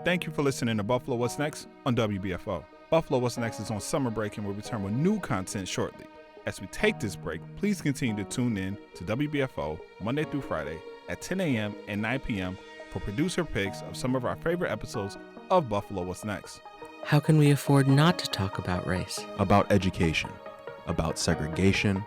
Thank you for listening to Buffalo What's Next on WBFO. Buffalo What's Next is on summer break and will return with new content shortly. As we take this break, please continue to tune in to WBFO Monday through Friday at 10 a.m. and 9 p.m. for producer picks of some of our favorite episodes of Buffalo What's Next. How can we afford not to talk about race? About education, about segregation,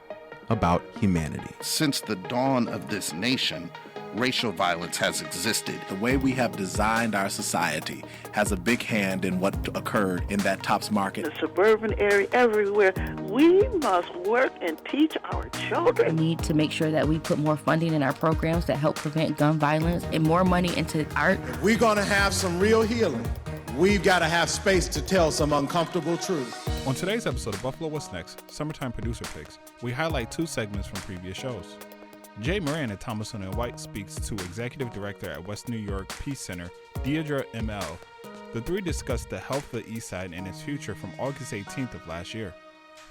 about humanity. Since the dawn of this nation, racial violence has existed. The way we have designed our society has a big hand in what occurred in that Tops Market. The suburban area, everywhere. We must work and teach our children. We need to make sure that we put more funding in our programs that help prevent gun violence and more money into art. If we're going to have some real healing, we've got to have space to tell some uncomfortable truth. On today's episode of Buffalo What's Next, Summertime Producer Picks, we highlight two segments from previous shows. Jay Moran at Thomason & White speaks to Executive Director at West New York Peace Center, Deidra, EmEl. The three discuss the health of the East Side and its future from August 18th of last year.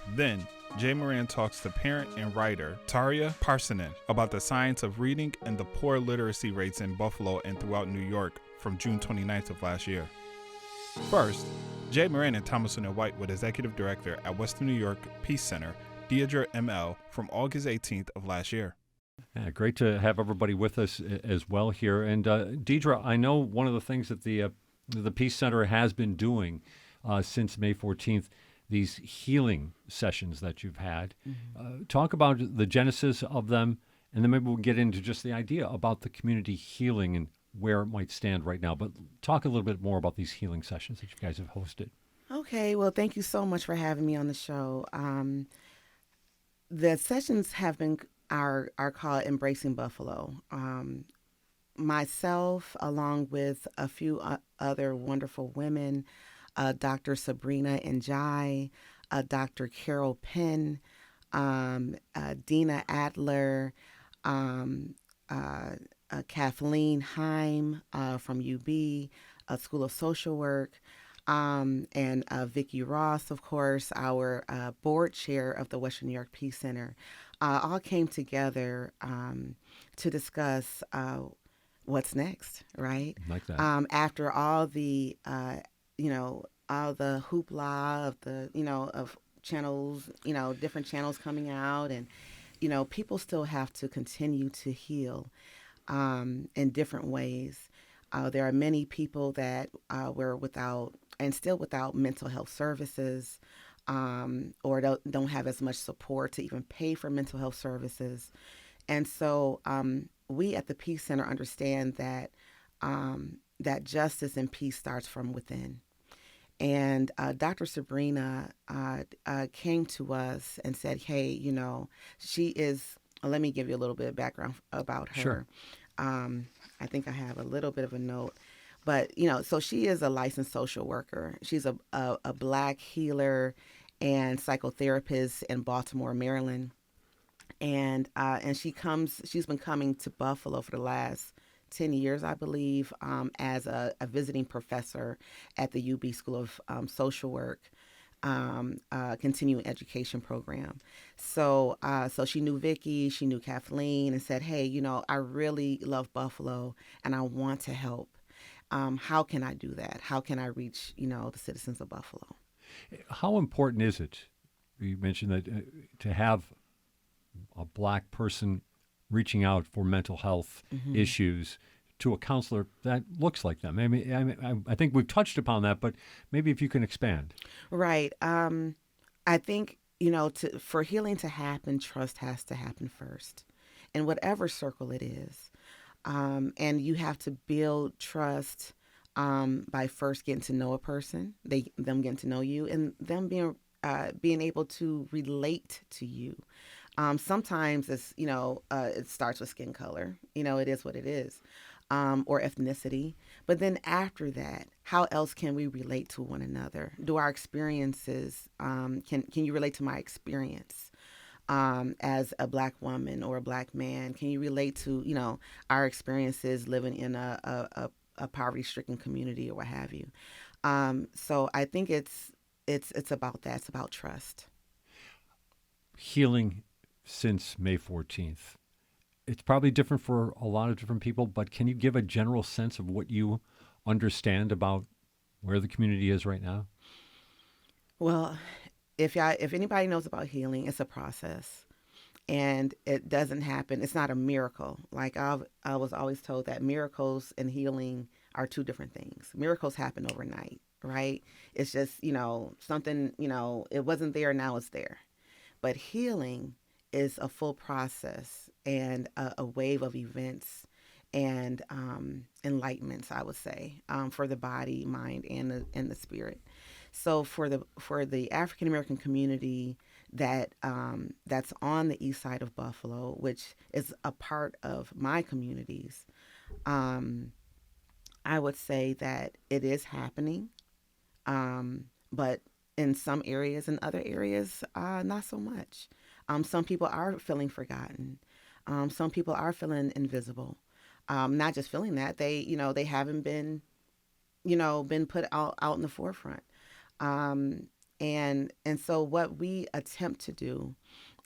Then, Jay Moran talks to parent and writer Tarja Parssinen about the science of reading and the poor literacy rates in Buffalo and throughout New York from June 29th of last year. First, Jay Moran and Thomason & White with Executive Director at West New York Peace Center, Deidra, EmEl, from August 18th of last year. Yeah, great to have everybody with us as well here. And Deidra, I know one of the things that the Peace Center has been doing since May 14th, these healing sessions that you've had. Mm-hmm. Talk about the genesis of them, and then maybe we'll get into just the idea about the community healing and where it might stand right now. But talk a little bit more about these healing sessions that you guys have hosted. Okay, well, thank you so much for having me on the show. The sessions have been are called Embracing Buffalo. Myself, along with a few other wonderful women, Dr. Sabrina Njai, Dr. Carol Penn, Dina Adler, Kathleen Heim from UB, School of Social Work, and Vicki Ross, of course, our board chair of the Western New York Peace Center, all came together to discuss what's next, right? Like that. After all the, all the hoopla of the, of channels, different channels coming out, and, people still have to continue to heal in different ways. There are many people that were without and still without mental health services, or don't have as much support to even pay for mental health services. And so we at the Peace Center understand that that justice and peace starts from within. And Dr. Sabrina came to us and said, hey, she is, let me give you a little bit of background about her. Sure. I think I have a little bit of a note. But, so she is a licensed social worker. She's a Black healer and psychotherapist in Baltimore, Maryland. And she's been coming to Buffalo for the last 10 years, I believe, as a visiting professor at the UB School of Social Work, continuing education program. So she knew Vicki, she knew Kathleen, and said, hey, I really love Buffalo and I want to help. How can I do that? How can I reach, the citizens of Buffalo? How important is it? You mentioned that to have a Black person reaching out for mental health Mm-hmm. issues to a counselor that looks like them. I think we've touched upon that, but maybe if you can expand. Right. I think, for healing to happen, trust has to happen first, in whatever circle it is. And you have to build trust by first getting to know a person, them getting to know you, and them being able to relate to you. Sometimes it's it starts with skin color. It is what it is, or ethnicity. But then after that, how else can we relate to one another? Do our experiences can you relate to my experience? As a Black woman or a Black man, can you relate to, our experiences living in a poverty-stricken community or what have you? So I think it's about that. It's about trust. Healing since May 14th. It's probably different for a lot of different people, but can you give a general sense of what you understand about where the community is right now? Well, if anybody knows about healing, it's a process, and it doesn't happen. It's not a miracle. Like I was always told that miracles and healing are two different things. Miracles happen overnight, right? It's just something it wasn't there, now it's there. But healing is a full process and a wave of events and enlightenments, I would say, for the body, mind, and the spirit. So for the African American community that's on the east side of Buffalo, which is a part of my communities, I would say that it is happening, but in some areas, in other areas, not so much. Some people are feeling forgotten. Some people are feeling invisible. Not just feeling that, they haven't been put out in the forefront. And so what we attempt to do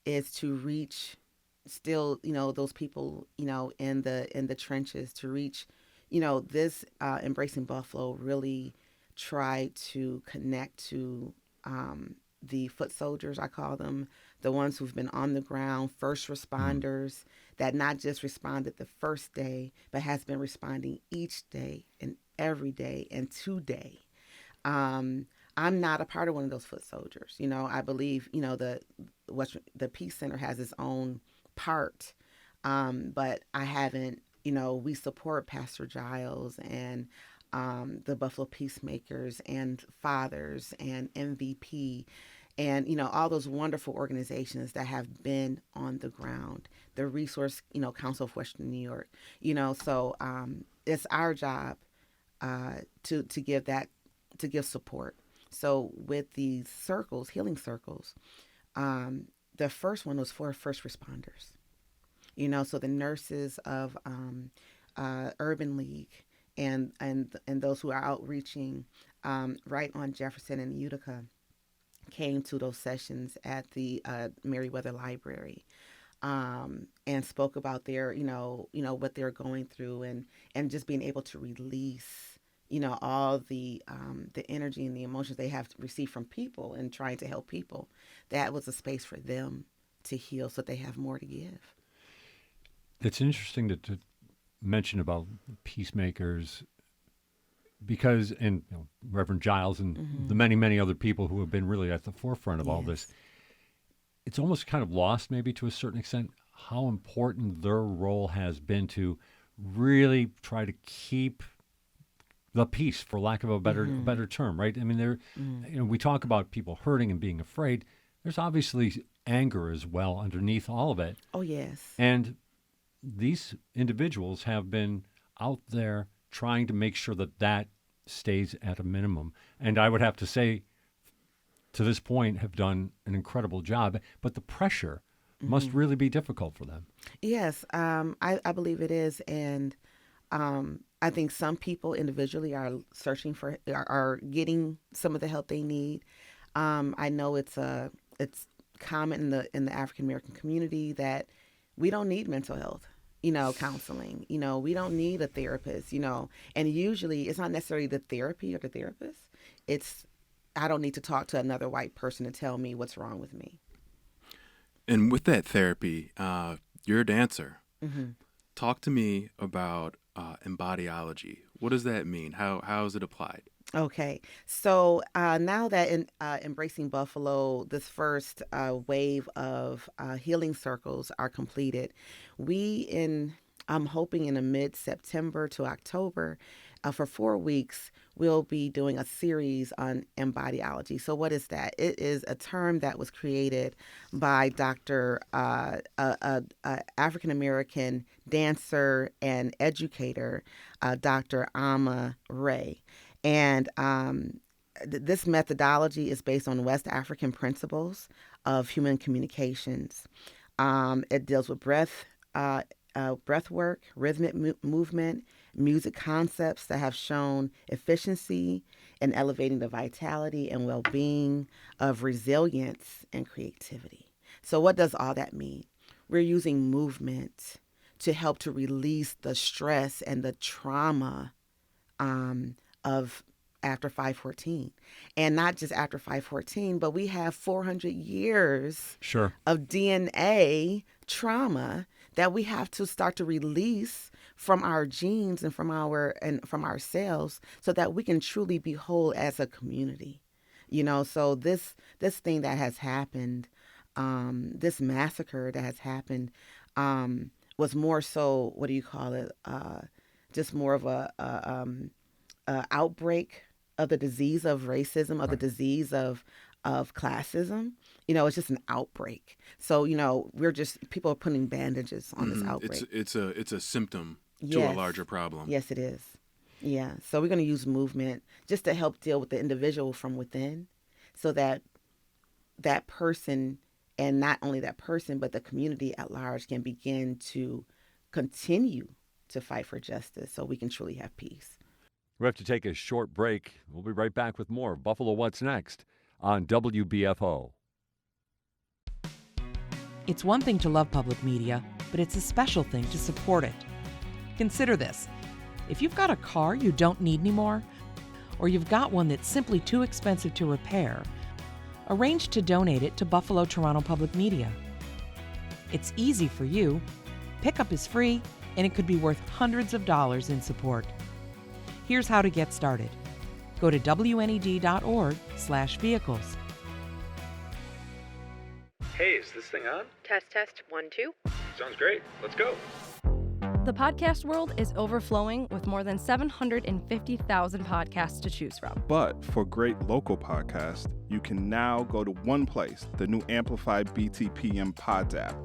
is to reach still, those people, in the trenches, to reach, this Embracing Buffalo really try to connect to the foot soldiers, I call them, the ones who've been on the ground, first responders that not just responded the first day, but has been responding each day and every day and today. I'm not a part of one of those foot soldiers. I believe, the Peace Center has its own part, but I haven't, we support Pastor Giles and the Buffalo Peacemakers and Fathers and MVP and, all those wonderful organizations that have been on the ground, the Resource, Council of Western New York, so it's our job to give support. So with these circles, healing circles, the first one was for first responders, so the nurses of Urban League and those who are outreaching right on Jefferson and Utica came to those sessions at the Meriwether Library and spoke about their, what they're going through and just being able to release all the energy and the emotions they have received from people and trying to help people. That was a space for them to heal so that they have more to give. It's interesting to mention about peacemakers because, and Reverend Giles and the many, many other people who have been really at the forefront of all this, it's almost kind of lost maybe to a certain extent how important their role has been to really try to keep the peace, for lack of a better term, right? I mean, we talk about people hurting and being afraid. There's obviously anger as well underneath all of it. Oh, yes. And these individuals have been out there trying to make sure that stays at a minimum. And I would have to say, to this point, have done an incredible job. But the pressure must really be difficult for them. Yes, I believe it is. And I think some people individually are searching are getting some of the help they need. I know it's common in the African American community that we don't need mental health, counseling. We don't need a therapist, and usually it's not necessarily the therapy or the therapist. It's I don't need to talk to another white person to tell me what's wrong with me. And with that therapy, you're a dancer. Talk to me about embodiology. What does that mean? How is it applied? Okay, so now that in Embracing Buffalo, this first wave of healing circles are completed, I'm hoping in the mid-September to October, for 4 weeks, we'll be doing a series on embodiology. So what is that? It is a term that was created by Dr. African-American dancer and educator, Dr. Ama Ray. And this methodology is based on West African principles of human communications. It deals with breath work, rhythmic movement, music concepts that have shown efficiency in elevating the vitality and well-being of resilience and creativity. So what does all that mean? We're using movement to help to release the stress and the trauma of after 514. And not just after 514, but we have 400 years of DNA trauma that we have to start to release from our genes and from ourselves so that we can truly be whole as a community. So this thing that has happened, this massacre that has happened, was more so, what do you call it? Just more of a outbreak of the disease of racism, of the disease of classism. It's just an outbreak. So, people are putting bandages on this outbreak. It's a symptom to a larger problem. Yes, it is. Yeah. So we're going to use movement just to help deal with the individual from within so that that person, and not only that person, but the community at large, can begin to continue to fight for justice so we can truly have peace. We have to take a short break. We'll be right back with more Buffalo What's Next on WBFO. It's one thing to love public media, but it's a special thing to support it. Consider this. If you've got a car you don't need anymore, or you've got one that's simply too expensive to repair, arrange to donate it to Buffalo Toronto Public Media. It's easy for you. Pickup is free, and it could be worth hundreds of dollars in support. Here's how to get started. Go to WNED.org/vehicles. Hey, is this thing on? Test, 1, 2. Sounds great. Let's go. The podcast world is overflowing with more than 750,000 podcasts to choose from. But for great local podcasts, you can now go to one place, the new Amplified BTPM Pods app.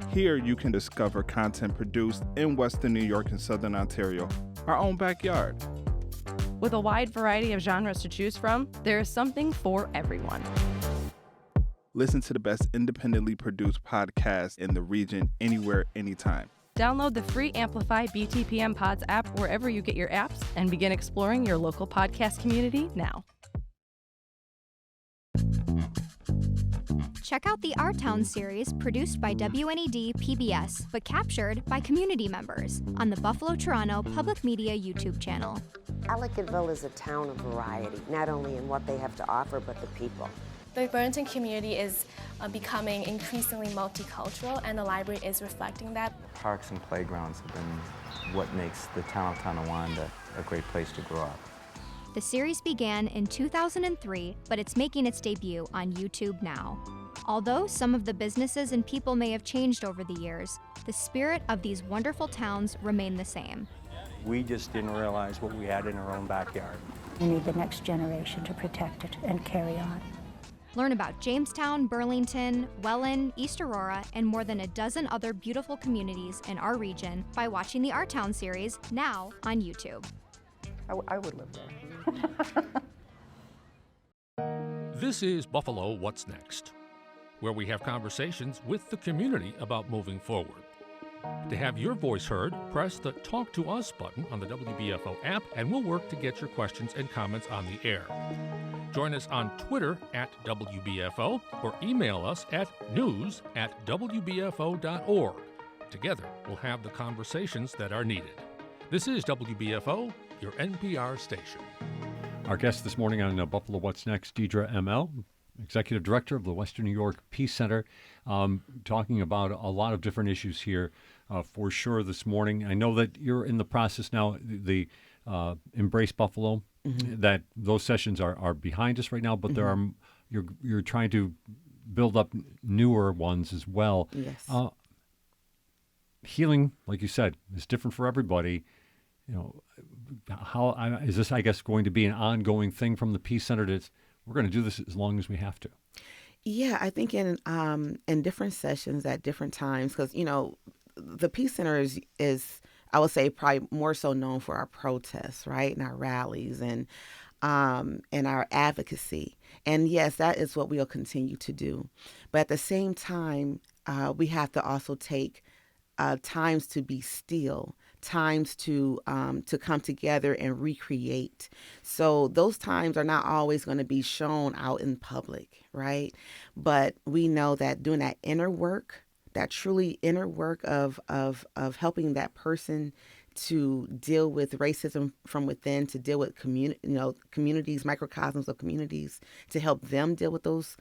Here you can discover content produced in Western New York and Southern Ontario, our own backyard. With a wide variety of genres to choose from, there is something for everyone. Listen to the best independently produced podcasts in the region, anywhere, anytime. Download the free Amplify BTPM Pods app wherever you get your apps and begin exploring your local podcast community now. Check out the Our Town series produced by WNED PBS, but captured by community members on the Buffalo Toronto Public Media YouTube channel. Ellicottville is a town of variety, not only in what they have to offer, but the people. The Burlington community is becoming increasingly multicultural, and the library is reflecting that. Parks and playgrounds have been what makes the town of Tonawanda a great place to grow up. The series began in 2003, but it's making its debut on YouTube now. Although some of the businesses and people may have changed over the years, the spirit of these wonderful towns remain the same. We just didn't realize what we had in our own backyard. We need the next generation to protect it and carry on. Learn about Jamestown, Burlington, Welland, East Aurora, and more than a dozen other beautiful communities in our region by watching the Our Town series now on YouTube. I would live there. This is Buffalo What's Next, where we have conversations with the community about moving forward. To have your voice heard, press the Talk to Us button on the WBFO app, and we'll work to get your questions and comments on the air. Join us on Twitter @WBFO or email us at news@WBFO.org. Together, we'll have the conversations that are needed. This is WBFO, your NPR station. Our guest this morning on Buffalo What's Next, Deidra EmEl, Executive Director of the Western New York Peace Center, talking about a lot of different issues here for sure this morning. I know that you're in the process now, the Embrace Buffalo, that those sessions are behind us right now, but there are you're trying to build up newer ones as well. Yes. Healing, like you said, is different for everybody. How is this, I guess, going to be an ongoing thing from the Peace Center? We're going to do this as long as we have to. Yeah, I think in different sessions at different times, because the Peace Center is I would say probably more so known for our protests, right, and our rallies and our advocacy. And yes, that is what we'll continue to do. But at the same time, we have to also take times to be still, times to come together and recreate. So those times are not always going to be shown out in public, right? But we know that doing that inner work, that truly inner work of helping that person to deal with racism from within, to deal with communities, microcosms of communities, to help them deal with those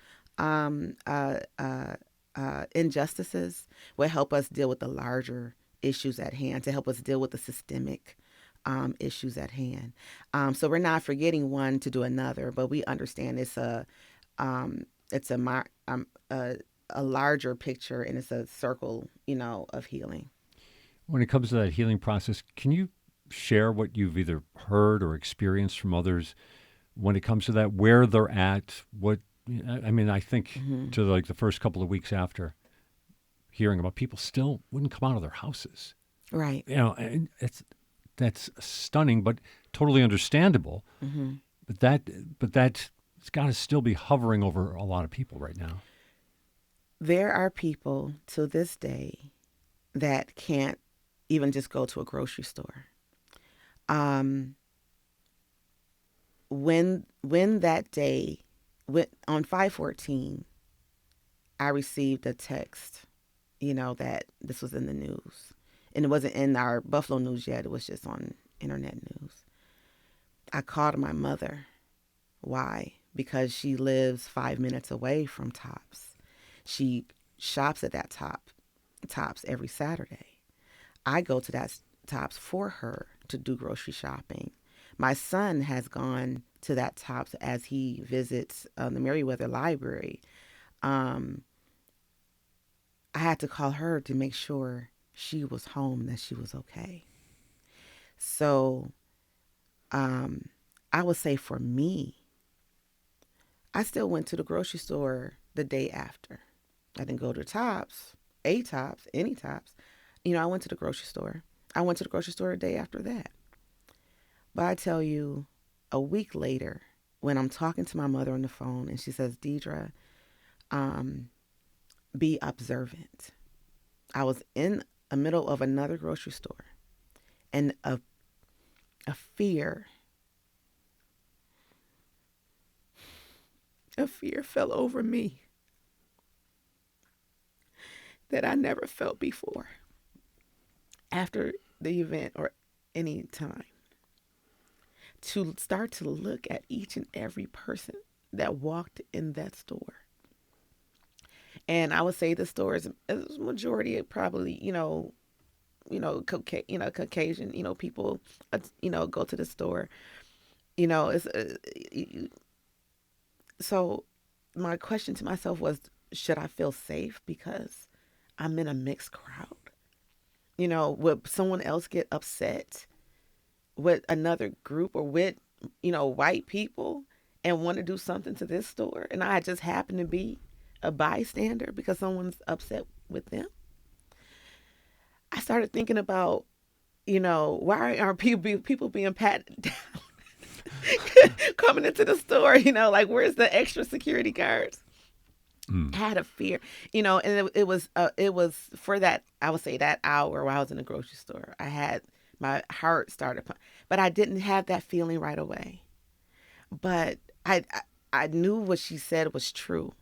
injustices, will help us deal with the larger issues at hand, to help us deal with the systemic issues at hand. So we're not forgetting one to do another, but we understand it's a larger picture, and it's a circle, of healing. When it comes to that healing process, can you share what you've either heard or experienced from others when it comes to that, where they're at? I think to like the first couple of weeks after hearing about, people still wouldn't come out of their houses. Right. And that's stunning, but totally understandable. Mm-hmm. But that's got to still be hovering over a lot of people right now. There are people to this day that can't even just go to a grocery store. When that day, on 5/14, I received a text, that this was in the news. And it wasn't in our Buffalo news yet. It was just on internet news. I called my mother. Why? Because she lives 5 minutes away from Tops. She shops at that Tops every Saturday. I go to that Tops for her to do grocery shopping. My son has gone to that Tops as he visits the Merriweather Library. I had to call her to make sure she was home, that she was okay. So I would say for me, I still went to the grocery store the day after. I didn't go to Tops, any Tops. I went to the grocery store. I went to the grocery store the day after that. But I tell you, a week later, when I'm talking to my mother on the phone and she says, Deidra, be observant. I was in the middle of another grocery store, and a fear fell over me that I never felt before after the event or any time. To start to look at each and every person that walked in that store. And I would say the store is a majority of probably, Caucasian, people, go to the store. So my question to myself was, should I feel safe because I'm in a mixed crowd? Would someone else get upset with another group or with, white people and want to do something to this store? And I just happen to be a bystander because someone's upset with them. I started thinking about, why aren't people being patted down coming into the store? Where's the extra security guards? I had a fear, and it was for that, I would say that hour while I was in the grocery store, my heart started pumping, but I didn't have that feeling right away. But I knew what she said was true.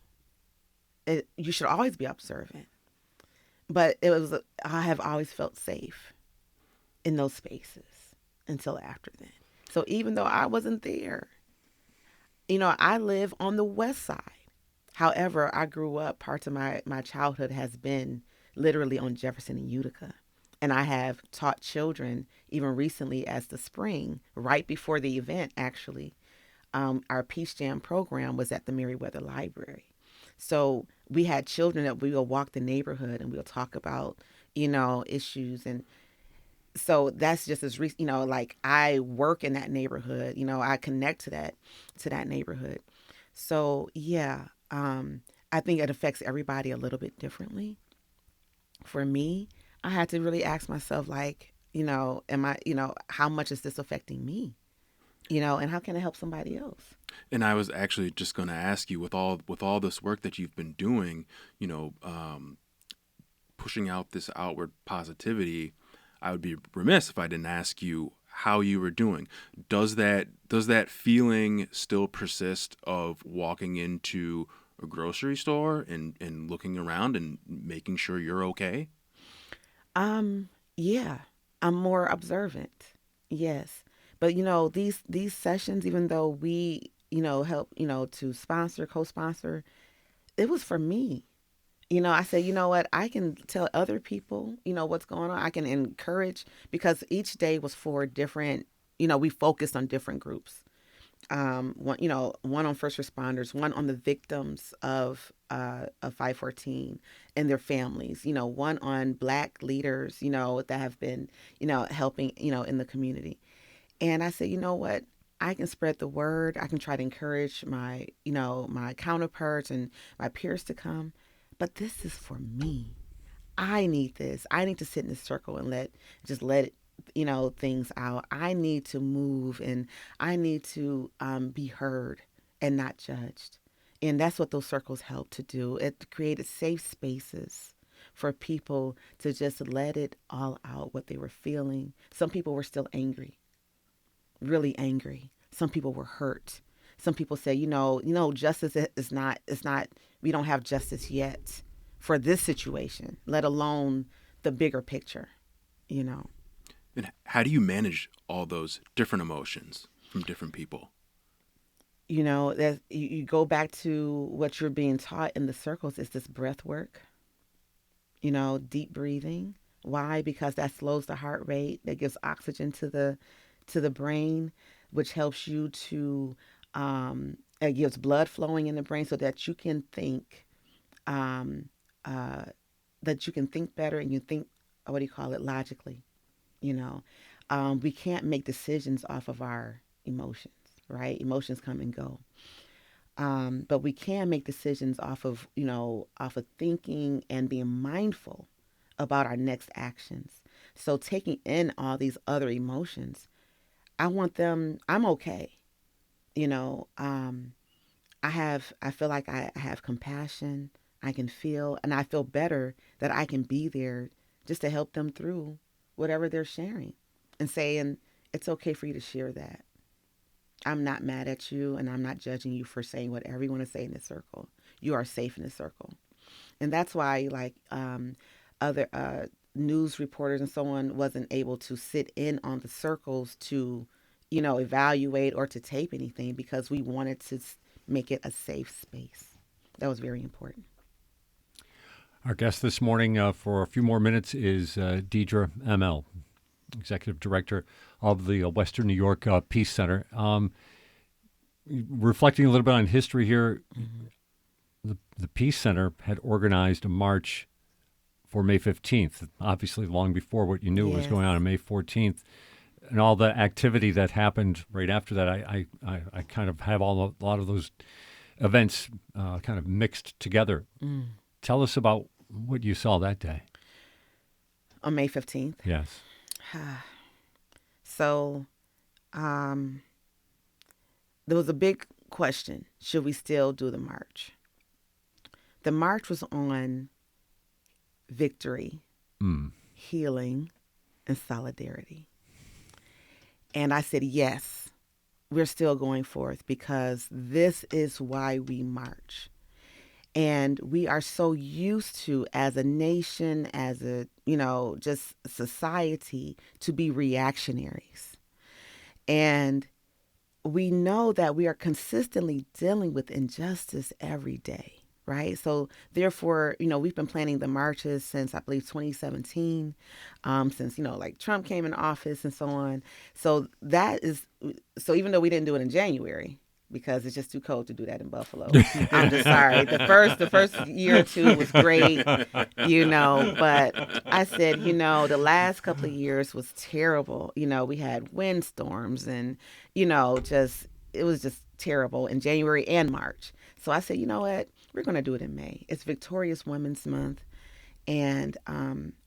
You should always be observant. But I have always felt safe in those spaces until after then. So even though I wasn't there, I live on the west side. However, I grew up, parts of my childhood has been literally on Jefferson and Utica. And I have taught children, even recently as the spring, right before the event, actually, our Peace Jam program was at the Merriweather Library. So we had children that we will walk the neighborhood and we'll talk about, issues. And so that's just as recent, I work in that neighborhood, I connect to that neighborhood. So yeah, I think it affects everybody a little bit differently. For me, I had to really ask myself, am I, how much is this affecting me? And how can I help somebody else? And I was actually just going to ask you, with all this work that you've been doing, pushing out this outward positivity, I would be remiss if I didn't ask you how you were doing. Does that feeling still persist of walking into a grocery store and looking around and making sure you're okay? Yeah. I'm more observant. Yes. But these sessions, even though we, help, to sponsor, co-sponsor, it was for me. I said, you know what, I can tell other people, what's going on. I can encourage, because each day was for different, we focused on different groups. One on first responders, one on the victims of 514 and their families, one on Black leaders, that have been, helping, in the community. And I said, you know what, I can spread the word. I can try to encourage my, my counterparts and my peers to come. But this is for me. I need this. I need to sit in this circle and let it, things out. I need to move, and I need to be heard and not judged. And that's what those circles help to do. It created safe spaces for people to just let it all out, what they were feeling. Some people were still angry, really angry. Some people were hurt. Some people say, justice is not, we don't have justice yet for this situation, let alone the bigger picture, And how do you manage all those different emotions from different people? That you go back to what you're being taught in the circles is this breath work, deep breathing. Why? Because that slows the heart rate, that gives oxygen to the brain, which helps you to, it gives blood flowing in the brain so that you can think, better, and you think, logically. We can't make decisions off of our emotions, right? Emotions come and go. But we can make decisions off of thinking and being mindful about our next actions. So taking in all these other emotions, I'm okay. I feel like I have compassion. I can feel, and I feel better that I can be there just to help them through whatever they're sharing, and saying, it's okay for you to share that. I'm not mad at you, and I'm not judging you for saying whatever you want to say in this circle. You are safe in this circle. And that's why, other news reporters and so on wasn't able to sit in on the circles to, evaluate or to tape anything, because we wanted to make it a safe space. That was very important. Our guest this morning for a few more minutes is Deidra, EmEl, Executive Director of the Western New York Peace Center. Reflecting a little bit on history here, the Peace Center had organized a march for May 15th, obviously long before what you knew was going on May 14th. And all the activity that happened right after that, I kind of have a lot of those events kind of mixed together. Tell us about what you saw that day. On May 15th? Yes. So there was a big question. Should we still do the march? The march was on victory, healing, and solidarity. And I said, yes, we're still going forth, because this is why we march. And we are so used to, as a nation, as a, just society, to be reactionaries. And we know that we are consistently dealing with injustice every day, right? So therefore, we've been planning the marches since, I believe, 2017, since, Trump came in office and so on. So even though we didn't do it in January, because it's just too cold to do that in Buffalo. I'm just sorry. The first year or two was great, but I said, the last couple of years was terrible. We had windstorms and, it was just terrible in January and March. So I said, you know what? We're going to do it in May. It's Victorious Women's Month. And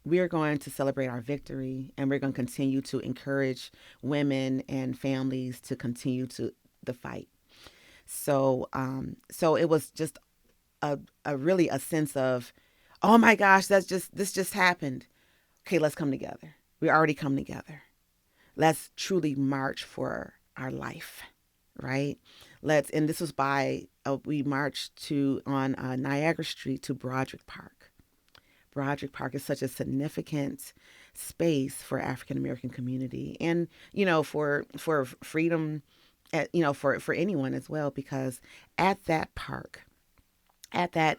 we're going to celebrate our victory, and we're going to continue to encourage women and families to continue the fight. So it was just a really a sense of, oh my gosh, this just happened. Okay, let's come together. We already come together. Let's truly march for our life, right? And this was we marched on Niagara Street to Broderick Park. Broderick Park is such a significant space for African American community, and for freedom, for anyone as well, because at that park, at that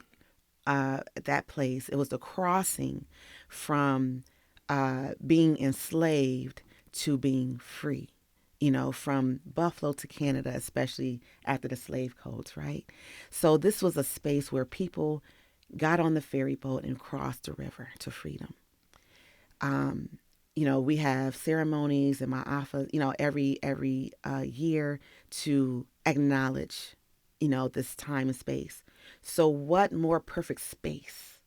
place, it was the crossing from being enslaved to being free. From Buffalo to Canada, especially after the slave codes, right? So this was a space where people got on the ferry boat and crossed the river to freedom. We have ceremonies in Ma'afa, every year to acknowledge, this time and space. So what more perfect space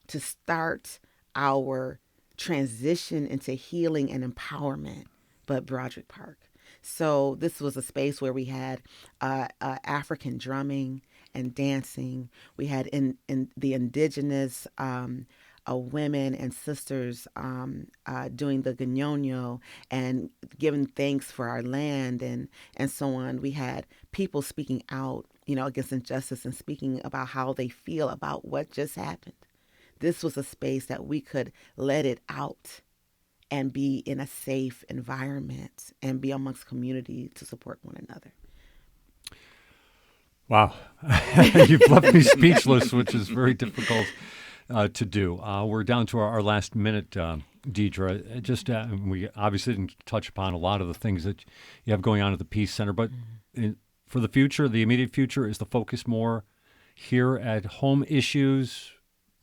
to start our transition into healing and empowerment but Broderick Park? So this was a space where we had African drumming and dancing. We had in the indigenous women and sisters doing the Ganyonyo and giving thanks for our land and so on. We had people speaking out, against injustice and speaking about how they feel about what just happened. This was a space that we could let it out and be in a safe environment and be amongst community to support one another. Wow. You've left me speechless, which is very difficult to do. We're down to our last minute, Deidra. Just we obviously didn't touch upon a lot of the things that you have going on at the Peace Center, but for the future, the immediate future, is the focus more here at home issues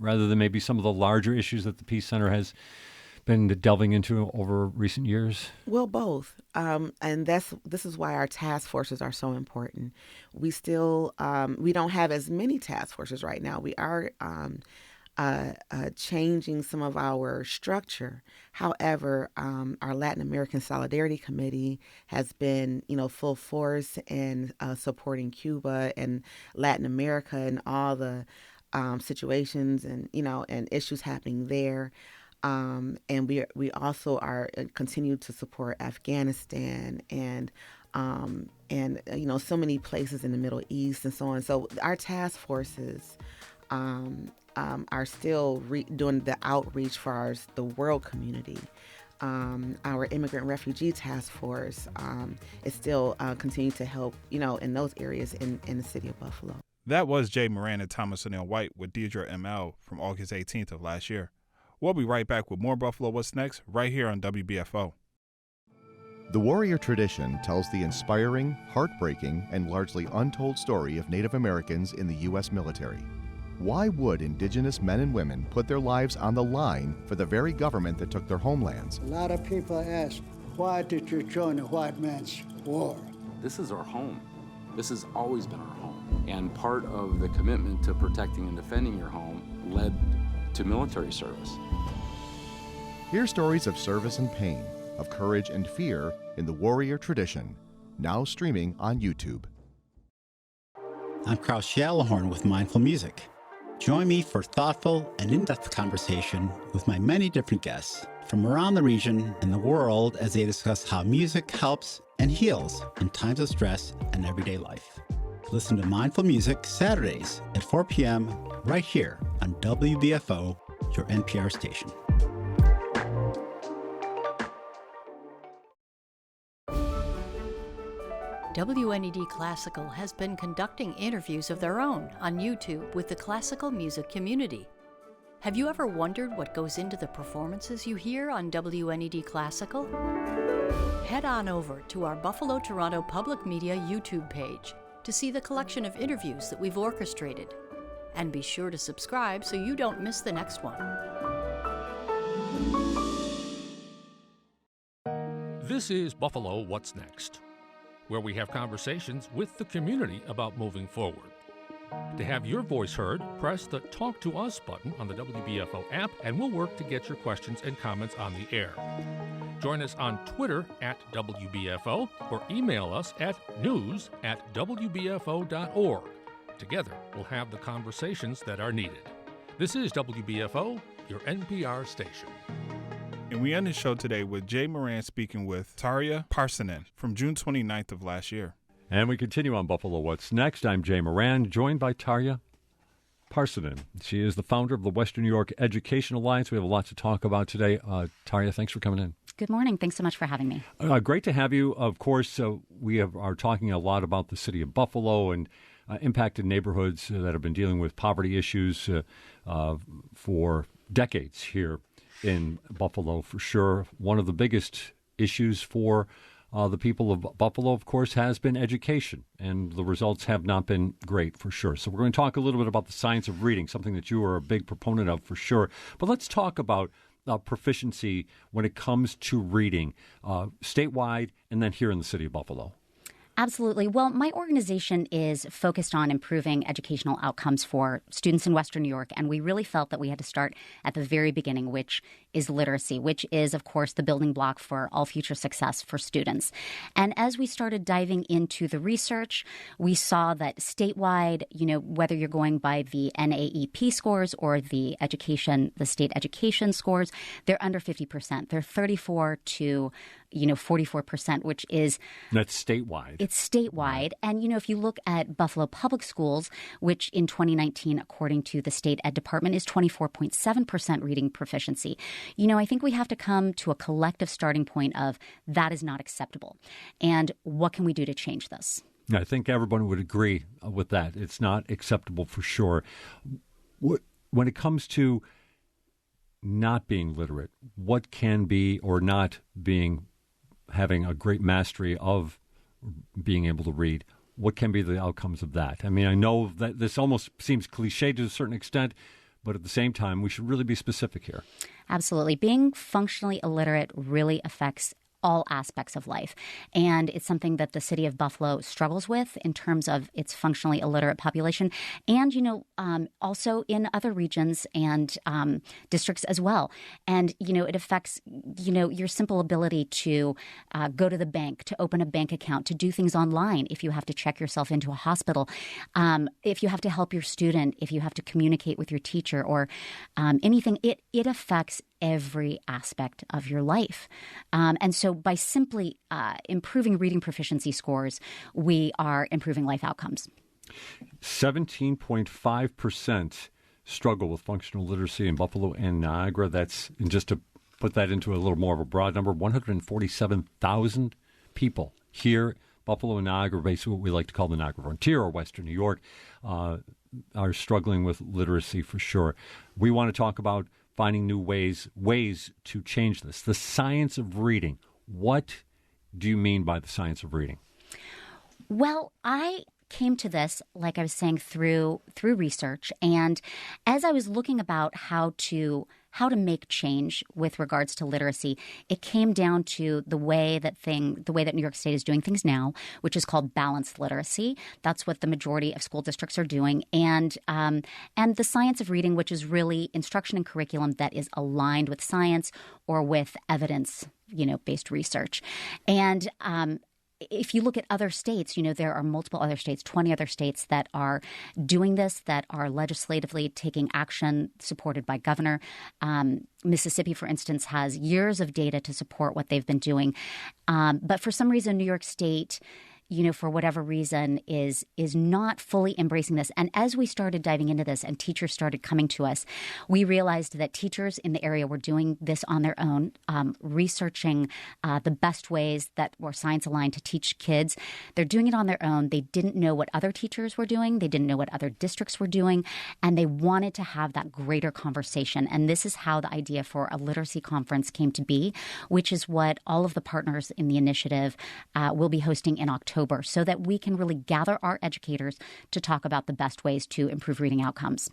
rather than maybe some of the larger issues that the Peace Center has been delving into over recent years? Well, both. And this is why our task forces are so important. We still, we don't have as many task forces right now. We are changing some of our structure. However, our Latin American Solidarity Committee has been, full force in supporting Cuba and Latin America and all the situations and, and issues happening there. And we also are continue to support Afghanistan and so many places in the Middle East and so on. So our task forces are still doing the outreach for the world community. Our immigrant refugee task force is still continuing to help in those areas in the city of Buffalo. That was Jay Moran and Thomas O'Neill White with Deidra EmEl from August 18th of last year. We'll be right back with more Buffalo What's Next right here on WBFO. The warrior tradition tells the inspiring, heartbreaking, and largely untold story of Native Americans in the U.S. military. Why would Indigenous men and women put their lives on the line for the very government that took their homelands? A lot of people ask, why did you join the white man's war? This is our home. This has always been our home. And part of the commitment to protecting and defending your home led to military service. Hear stories of service and pain, of courage and fear in the warrior tradition, now streaming on YouTube. I'm Kraus Shalahorn with Mindful Music. Join me for thoughtful and in-depth conversation with my many different guests from around the region and the world as they discuss how music helps and heals in times of stress and everyday life. Listen to Mindful Music Saturdays at 4 p.m. right here on WBFO, your NPR station. WNED Classical has been conducting interviews of their own on YouTube with the classical music community. Have you ever wondered what goes into the performances you hear on WNED Classical? Head on over to our Buffalo Toronto Public Media YouTube page to see the collection of interviews that we've orchestrated. And be sure to subscribe so you don't miss the next one. This is Buffalo What's Next, where we have conversations with the community about moving forward. To have your voice heard, press the Talk to Us button on the WBFO app, and we'll work to get your questions and comments on the air. Join us on Twitter @WBFO or email us at news@wbfo.org. Together, we'll have the conversations that are needed. This is WBFO, your NPR station. And we end the show today with Jay Moran speaking with Tarja Parssinen from June 29th of last year. And we continue on Buffalo What's Next. I'm Jay Moran, joined by Tarja. Parssinen. She is the founder of the Western New York Education Alliance. We have a lot to talk about today. Tarja, thanks for coming in. Good morning. Thanks so much for having me. Great to have you. Of course, we are talking a lot about the city of Buffalo and impacted neighborhoods that have been dealing with poverty issues for decades here in Buffalo, for sure. One of the biggest issues for the people of Buffalo, of course, has been education, and the results have not been great, for sure. So we're going to talk a little bit about the science of reading, something that you are a big proponent of, for sure. But let's talk about proficiency when it comes to reading, statewide and then here in the city of Buffalo. Absolutely. Well, my organization is focused on improving educational outcomes for students in Western New York, and we really felt that we had to start at the very beginning, which is literacy, which is, of course, the building block for all future success for students. And as we started diving into the research, we saw that statewide, whether you're going by the NAEP scores or the state education scores, they're under 50%. They're 34 to 44%, which is... That's statewide. It's statewide. Right. And, if you look at Buffalo Public Schools, which in 2019, according to the State Ed Department, is 24.7% reading proficiency, I think we have to come to a collective starting point of that is not acceptable. And what can we do to change this? I think everyone would agree with that. It's not acceptable for sure. When it comes to not being literate, what can be or not having a great mastery of being able to read, what can be the outcomes of that? I mean, I know that this almost seems cliche to a certain extent, but at the same time, we should really be specific here. Absolutely. Being functionally illiterate really affects all aspects of life. And it's something that the city of Buffalo struggles with in terms of its functionally illiterate population and, also in other regions and districts as well. And, it affects, your simple ability to go to the bank, to open a bank account, to do things online if you have to check yourself into a hospital, if you have to help your student, if you have to communicate with your teacher or anything. It affects every aspect of your life. And so by simply improving reading proficiency scores, we are improving life outcomes. 17.5% struggle with functional literacy in Buffalo and Niagara. That's, and just to put that into a little more of a broad number, 147,000 people here, Buffalo and Niagara, basically what we like to call the Niagara Frontier or Western New York, are struggling with literacy for sure. We want to talk about finding new ways to change this. The science of reading. What do you mean by the science of reading? Well, I came to this, like I was saying, through research. And as I was looking about how to make change with regards to literacy, it came down to the way that New York State is doing things now, which is called balanced literacy. That's what the majority of school districts are doing. And the science of reading, which is really instruction and curriculum that is aligned with science or with evidence, based research. And if you look at other states, there are multiple other states, 20 other states that are doing this, that are legislatively taking action supported by governor. Mississippi, for instance, has years of data to support what they've been doing. But for some reason, New York State, for whatever reason, is not fully embracing this. And as we started diving into this and teachers started coming to us, we realized that teachers in the area were doing this on their own, researching the best ways that were science-aligned to teach kids. They're doing it on their own. They didn't know what other teachers were doing. They didn't know what other districts were doing. And they wanted to have that greater conversation. And this is how the idea for a literacy conference came to be, which is what all of the partners in the initiative will be hosting in October, so that we can really gather our educators to talk about the best ways to improve reading outcomes.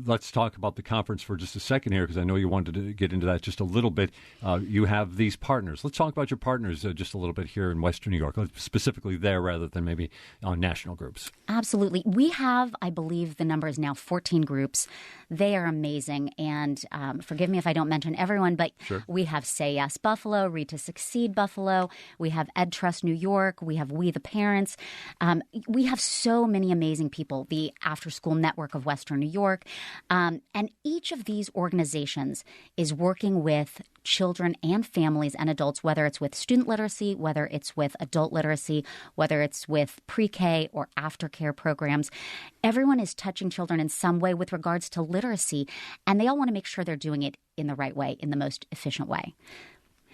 Let's talk about the conference for just a second here, because I know you wanted to get into that just a little bit. You have these partners. Let's talk about your partners just a little bit here in Western New York, specifically there rather than maybe on national groups. Absolutely. We have, I believe the number is now 14 groups. They are amazing. And forgive me if I don't mention everyone, but sure. We have Say Yes Buffalo, Read to Succeed Buffalo. We have Ed Trust New York. We have We the Parents. We have so many amazing people. The After School Network of Western New York. And each of these organizations is working with children and families and adults, whether it's with student literacy, whether it's with adult literacy, whether it's with pre-K or aftercare programs. Everyone is touching children in some way with regards to literacy, and they all want to make sure they're doing it in the right way, in the most efficient way.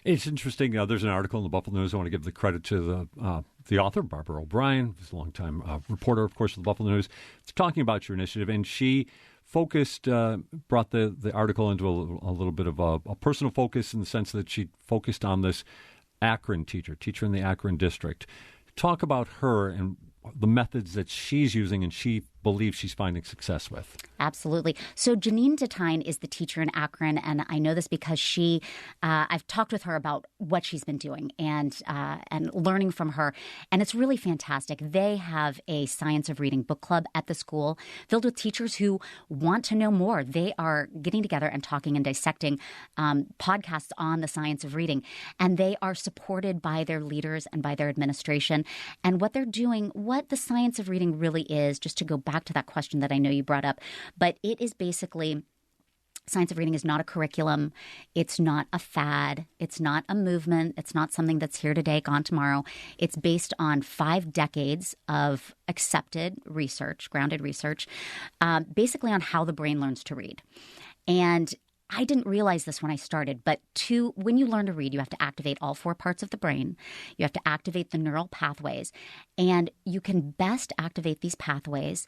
It's interesting. There's an article in the Buffalo News. I want to give the credit to the author, Barbara O'Brien, who's a longtime reporter, of course, of the Buffalo News. It's talking about your initiative, and she focused, brought the article into a little bit of a personal focus in the sense that she focused on this Akron teacher in the Akron district. Talk about her and the methods that she's using and she believes she's finding success with. Absolutely. So Janine Detine is the teacher in Akron, and I know this because I've talked with her about what she's been doing and learning from her, and it's really fantastic. They have a Science of Reading book club at the school filled with teachers who want to know more. They are getting together and talking and dissecting podcasts on the science of reading, and they are supported by their leaders and by their administration. And what they're doing, what the science of reading really is, just to go back to that question that I know you brought up, but it is basically science of reading is not a curriculum. It's not a fad. It's not a movement. It's not something that's here today, gone tomorrow. It's based on 5 decades of accepted research, grounded research, basically on how the brain learns to read. And I didn't realize this when I started, but when you learn to read, you have to activate all 4 parts of the brain. You have to activate the neural pathways, and you can best activate these pathways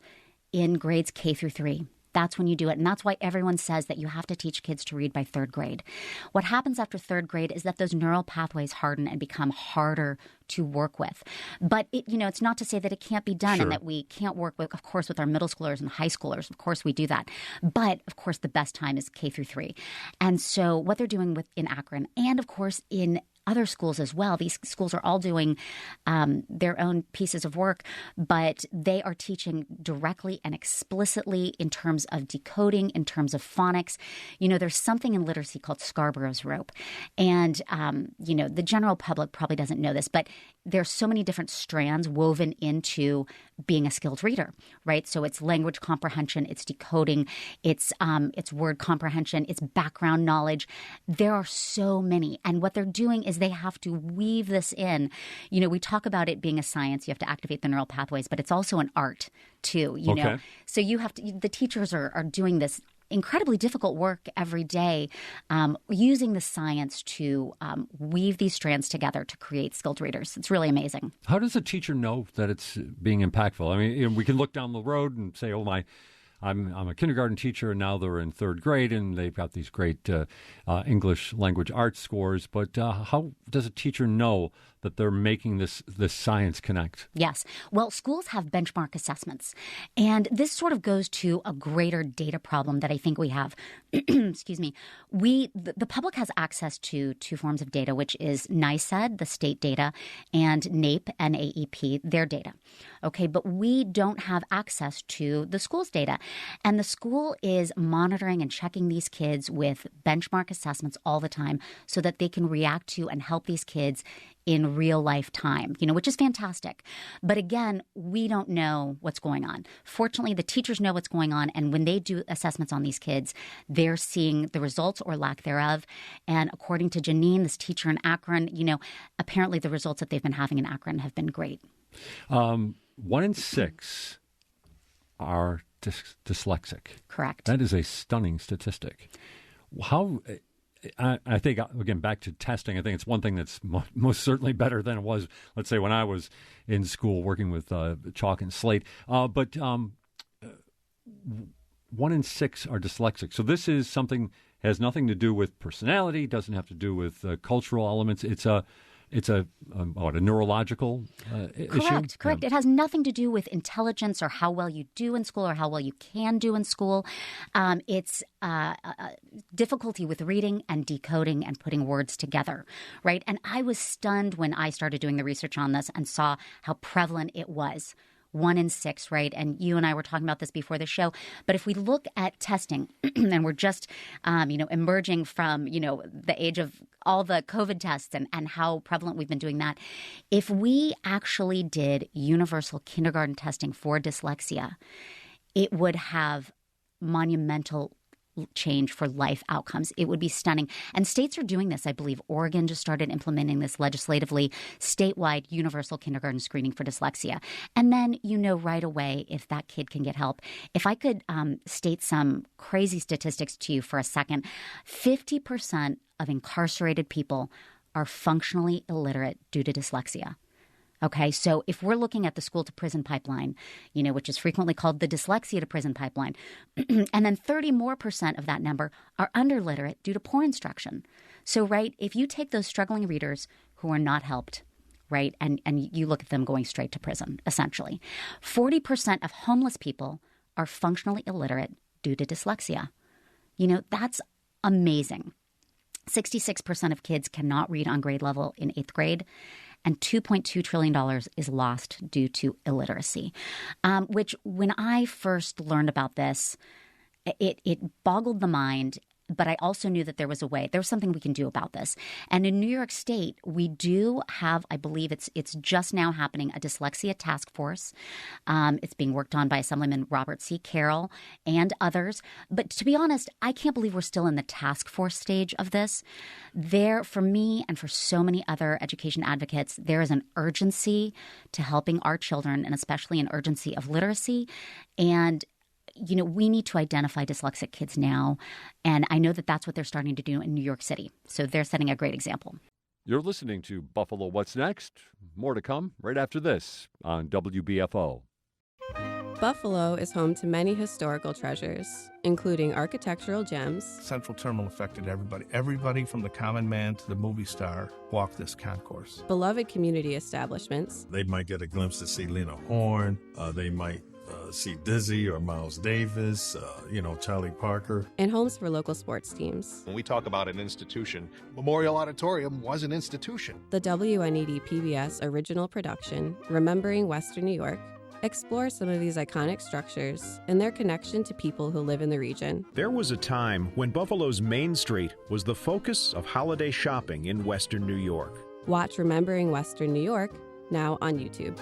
in grades K through 3. That's when you do it. And that's why everyone says that you have to teach kids to read by 3rd grade. What happens after 3rd grade is that those neural pathways harden and become harder to work with. But it's not to say that it can't be done and that we can't work with, of course, with our middle schoolers and high schoolers. Of course, we do that. But, of course, the best time is K through 3. And so what they're doing in Akron and, of course, in other schools as well. These schools are all doing their own pieces of work, but they are teaching directly and explicitly in terms of decoding, in terms of phonics. There's something in literacy called Scarborough's rope. And, the general public probably doesn't know this, but there's so many different strands woven into being a skilled reader, right? So it's language comprehension, it's decoding, it's word comprehension, it's background knowledge. There are so many. And what they're doing is they have to weave this in. We talk about it being a science. You have to activate the neural pathways, but it's also an art too, know? So the teachers are doing this incredibly difficult work every day, using the science to weave these strands together to create skilled readers. It's really amazing. How does a teacher know that it's being impactful? I mean, we can look down the road and say, I'm a kindergarten teacher, and now they're in 3rd grade, and they've got these great English language arts scores. But how does a teacher know that they're making this science connect? Yes. Well, schools have benchmark assessments, and this sort of goes to a greater data problem that I think we have. Excuse me. The public has access to 2 forms of data, which is NICED, the state data, and NAEP, N-A-E-P, their data. Okay, but we don't have access to the school's data. And the school is monitoring and checking these kids with benchmark assessments all the time so that they can react to and help these kids in real life time, which is fantastic. But again, we don't know what's going on. Fortunately, the teachers know what's going on. And when they do assessments on these kids, they're seeing the results or lack thereof. And according to Janine, this teacher in Akron, apparently the results that they've been having in Akron have been great. 1 in 6 are dyslexic. Correct. That is a stunning statistic. How... I think, again, back to testing, I think it's one thing that's most certainly better than it was, let's say, when I was in school working with chalk and slate. But 1 in 6 are dyslexic. So this is something has nothing to do with personality, doesn't have to do with cultural elements. It's a neurological issue? Correct. Yeah. It has nothing to do with intelligence or how well you do in school or how well you can do in school. It's difficulty with reading and decoding and putting words together, right? And I was stunned when I started doing the research on this and saw how prevalent it was. 1 in 6, right? And you and I were talking about this before the show. But if we look at testing, and we're just, emerging from, the age of all the COVID tests and how prevalent we've been doing that. If we actually did universal kindergarten testing for dyslexia, it would have monumental change for life outcomes. It would be stunning. And states are doing this. I believe Oregon just started implementing this legislatively, statewide universal kindergarten screening for dyslexia. And then you know right away if that kid can get help. If I could state some crazy statistics to you for a second, 50% of incarcerated people are functionally illiterate due to dyslexia. Okay, so if we're looking at the school to prison pipeline, which is frequently called the dyslexia to prison pipeline, and then 30% more of that number are underliterate due to poor instruction. So, right, if you take those struggling readers who are not helped, right, and you look at them going straight to prison, essentially, 40% of homeless people are functionally illiterate due to dyslexia. That's amazing. 66% of kids cannot read on grade level in 8th grade, and $2.2 trillion is lost due to illiteracy, which when I first learned about this, it boggled the mind. But I also knew that there was a way. There was something we can do about this. And in New York State, we do have, I believe it's just now happening, a dyslexia task force. It's being worked on by Assemblyman Robert C. Carroll and others. But to be honest, I can't believe we're still in the task force stage of this. There, for me and for so many other education advocates, there is an urgency to helping our children, and especially an urgency of literacy. And we need to identify dyslexic kids now. And I know that that's what they're starting to do in New York City. So they're setting a great example. You're listening to Buffalo What's Next. More to come right after this on WBFO. Buffalo is home to many historical treasures, including architectural gems. Central Terminal affected everybody. Everybody from the common man to the movie star walked this concourse. Beloved community establishments. They might get a glimpse to see Lena Horne. They might see Dizzy or Miles Davis, Charlie Parker. And homes for local sports teams. When we talk about an institution, Memorial Auditorium was an institution. The WNED PBS original production, Remembering Western New York, explores some of these iconic structures and their connection to people who live in the region. There was a time when Buffalo's Main Street was the focus of holiday shopping in Western New York. Watch Remembering Western New York now on YouTube.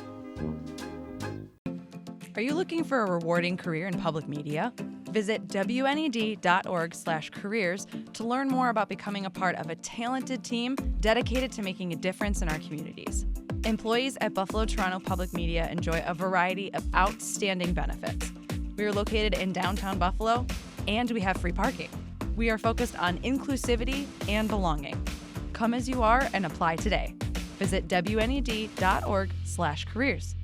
Are you looking for a rewarding career in public media? Visit WNED.org/careers to learn more about becoming a part of a talented team dedicated to making a difference in our communities. Employees at Buffalo Toronto Public Media enjoy a variety of outstanding benefits. We are located in downtown Buffalo, and we have free parking. We are focused on inclusivity and belonging. Come as you are and apply today. Visit WNED.org/careers.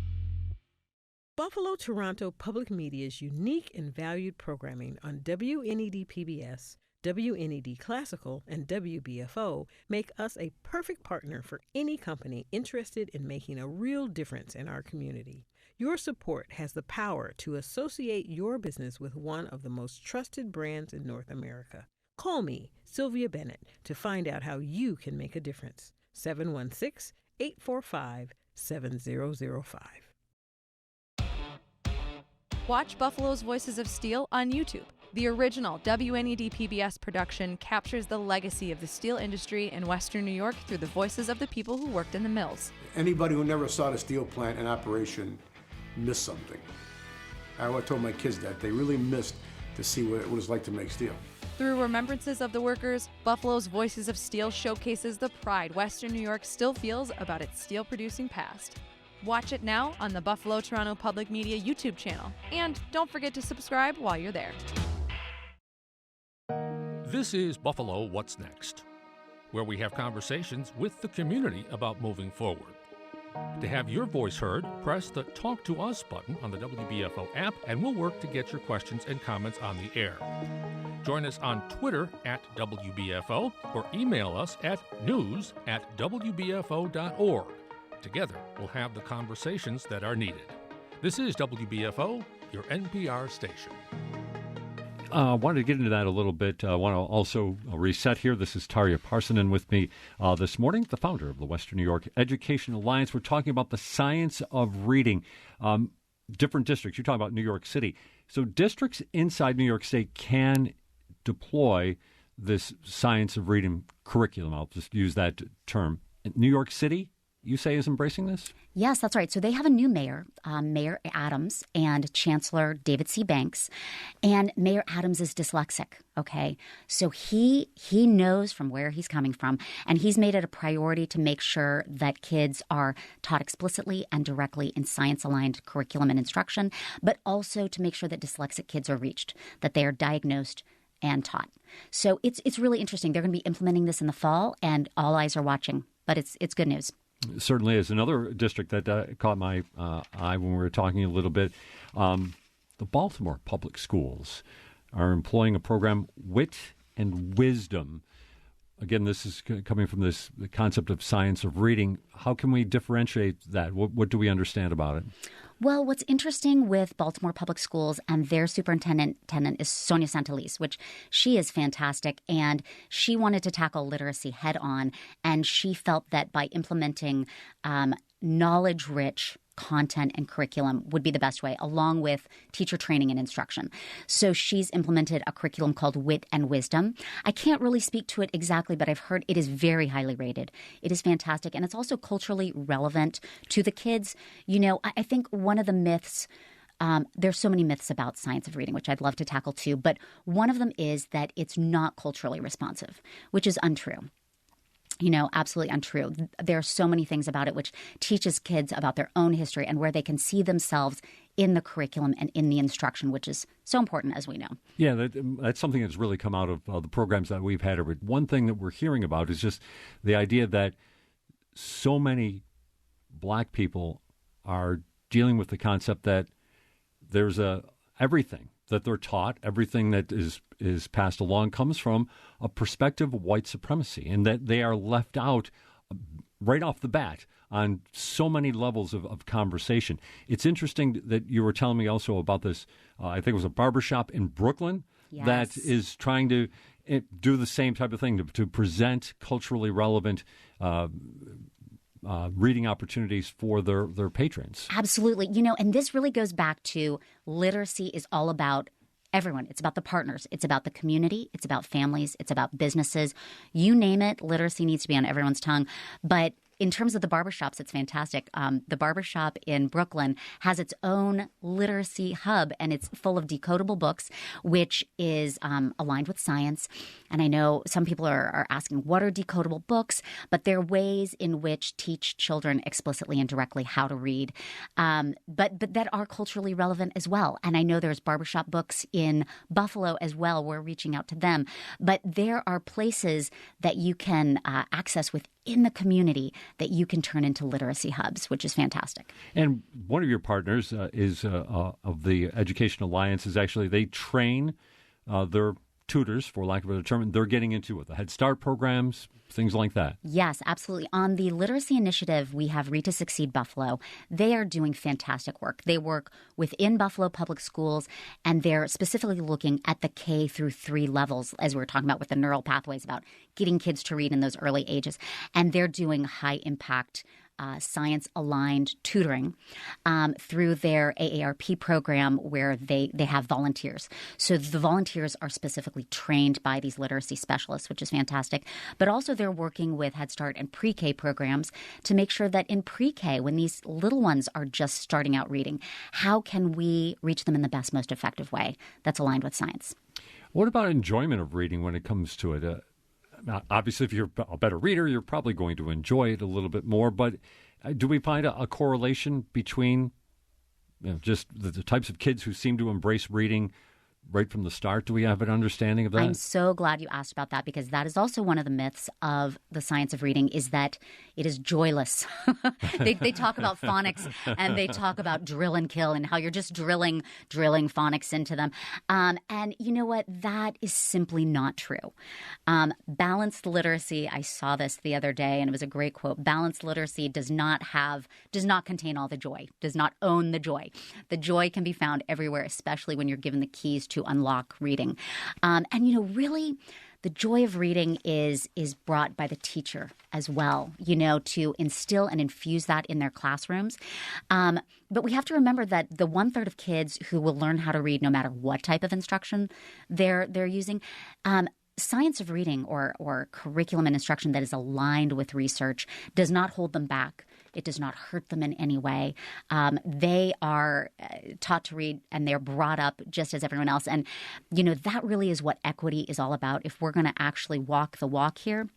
Buffalo Toronto Public Media's unique and valued programming on WNED PBS, WNED Classical, and WBFO make us a perfect partner for any company interested in making a real difference in our community. Your support has the power to associate your business with one of the most trusted brands in North America. Call me, Sylvia Bennett, to find out how you can make a difference. 716-845-7005. Watch Buffalo's Voices of Steel on YouTube. The original WNED PBS production captures the legacy of the steel industry in Western New York through the voices of the people who worked in the mills. Anybody who never saw the steel plant in operation missed something. I told my kids that. They really missed to see what it was like to make steel. Through remembrances of the workers, Buffalo's Voices of Steel showcases the pride Western New York still feels about its steel-producing past. Watch it now on the Buffalo Toronto Public Media YouTube channel. And don't forget to subscribe while you're there. This is Buffalo What's Next, where we have conversations with the community about moving forward. To have your voice heard, press the Talk to Us button on the WBFO app, and we'll work to get your questions and comments on the air. Join us on Twitter at WBFO or email us at news@wbfo.org. Together, we'll have the conversations that are needed. This is WBFO, your NPR station. I wanted to get into that a little bit. I want to also reset here. This is Tarja Parssinen with me this morning, the founder of the Western New York Education Alliance. We're talking about the science of reading. Different districts. You're talking about New York City. So districts inside New York State can deploy this science of reading curriculum. I'll just use that term. In New York City, you say, is embracing this? Yes, that's right. So they have a new mayor, Mayor Adams, and Chancellor David C. Banks. And Mayor Adams is dyslexic, okay? So he knows from where he's coming from, and he's made it a priority to make sure that kids are taught explicitly and directly in science-aligned curriculum and instruction, but also to make sure that dyslexic kids are reached, that they are diagnosed and taught. So it's really interesting. They're going to be implementing this in the fall, and all eyes are watching. But it's good news. It certainly is. Another district that caught my eye when we were talking a little bit, the Baltimore Public Schools are employing a program, Wit and Wisdom. Again, this is coming from the concept of science of reading. How can we differentiate that? What do we understand about it? Well, what's interesting with Baltimore Public Schools and their superintendent is Sonia Santalese, which she is fantastic, and she wanted to tackle literacy head on, and she felt that by implementing knowledge-rich content and curriculum would be the best way, along with teacher training and instruction. So she's implemented a curriculum called Wit and Wisdom. I can't really speak to it exactly, but I've heard it is very highly rated. It is fantastic, and it's also culturally relevant to the kids. You know, I think one of the myths, there's so many myths about science of reading, which I'd love to tackle too, but one of them is that it's not culturally responsive, which is untrue. You know, absolutely untrue. There are so many things about it which teaches kids about their own history and where they can see themselves in the curriculum and in the instruction, which is so important, as we know. Yeah, that's something that's really come out of the programs that we've had. One thing that we're hearing about is just the idea that so many Black people are dealing with the concept that there's everything that they're taught, everything that is passed along comes from a perspective of white supremacy, and that they are left out right off the bat on so many levels of conversation. It's interesting that you were telling me also about this, I think it was a barbershop in Brooklyn that is trying to do the same type of thing, to present culturally relevant reading opportunities for their patrons. Absolutely. You know, and this really goes back to literacy is all about everyone. It's about the partners. It's about the community. It's about families. It's about businesses. You name it, literacy needs to be on everyone's tongue. But in terms of the barbershops, it's fantastic. The barbershop in Brooklyn has its own literacy hub, and it's full of decodable books, which is aligned with science. And I know some people are asking, what are decodable books? But they're ways in which teach children explicitly and directly how to read, but that are culturally relevant as well. And I know there's barbershop books in Buffalo as well. We're reaching out to them. But there are places that you can access within the community that you can turn into literacy hubs, which is fantastic. And one of your partners is of the Education Alliance is actually, they train their tutors, for lack of a better term. They're getting into the Head Start programs, things like that. Yes, absolutely. On the literacy initiative, we have Read to Succeed Buffalo. They are doing fantastic work. They work within Buffalo Public Schools, and they're specifically looking at the K through 3 levels, as we were talking about with the neural pathways, about getting kids to read in those early ages. And they're doing high impact science-aligned tutoring through their AARP program, where they have volunteers. So the volunteers are specifically trained by these literacy specialists, which is fantastic. But also they're working with Head Start and pre-K programs to make sure that in pre-K, when these little ones are just starting out reading, how can we reach them in the best, most effective way that's aligned with science? What about enjoyment of reading when it comes to it? Obviously, if you're a better reader, you're probably going to enjoy it a little bit more. But do we find a correlation between just the types of kids who seem to embrace reading right from the start? Do we have an understanding of that? I'm so glad you asked about that, because that is also one of the myths of the science of reading, is that it is joyless. They talk about phonics, and they talk about drill and kill, and how you're just drilling phonics into them. And you know what? That is simply not true. Balanced literacy, I saw this the other day, and it was a great quote. Balanced literacy does not contain all the joy, does not own the joy. The joy can be found everywhere, especially when you're given the keys to unlock reading. And, really, the joy of reading is brought by the teacher as well, to instill and infuse that in their classrooms. But we have to remember that the 1/3 of kids who will learn how to read, no matter what type of instruction they're using, science of reading or curriculum and instruction that is aligned with research does not hold them back It does not hurt them in any way. They are taught to read, and they're brought up just as everyone else. And, that really is what equity is all about. If we're going to actually walk the walk here,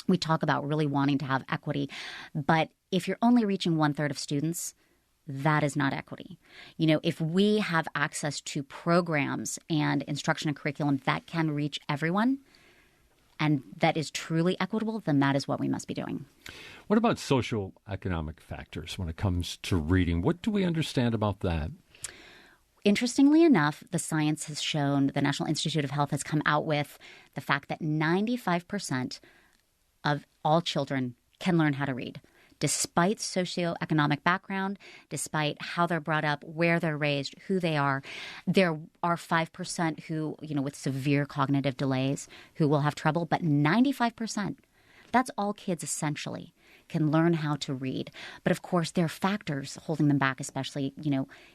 we talk about really wanting to have equity. But if you're only reaching 1/3 of students, that is not equity. If we have access to programs and instruction and curriculum that can reach everyone and that is truly equitable, then that is what we must be doing. What about social economic factors when it comes to reading? What do we understand about that? Interestingly enough, the science has shown, the National Institute of Health has come out with the fact that 95% of all children can learn how to read, despite socioeconomic background, despite how they're brought up, where they're raised, who they are. There are 5% who, with severe cognitive delays, who will have trouble, but 95%, that's all kids essentially can learn how to read. But of course, there are factors holding them back, especially,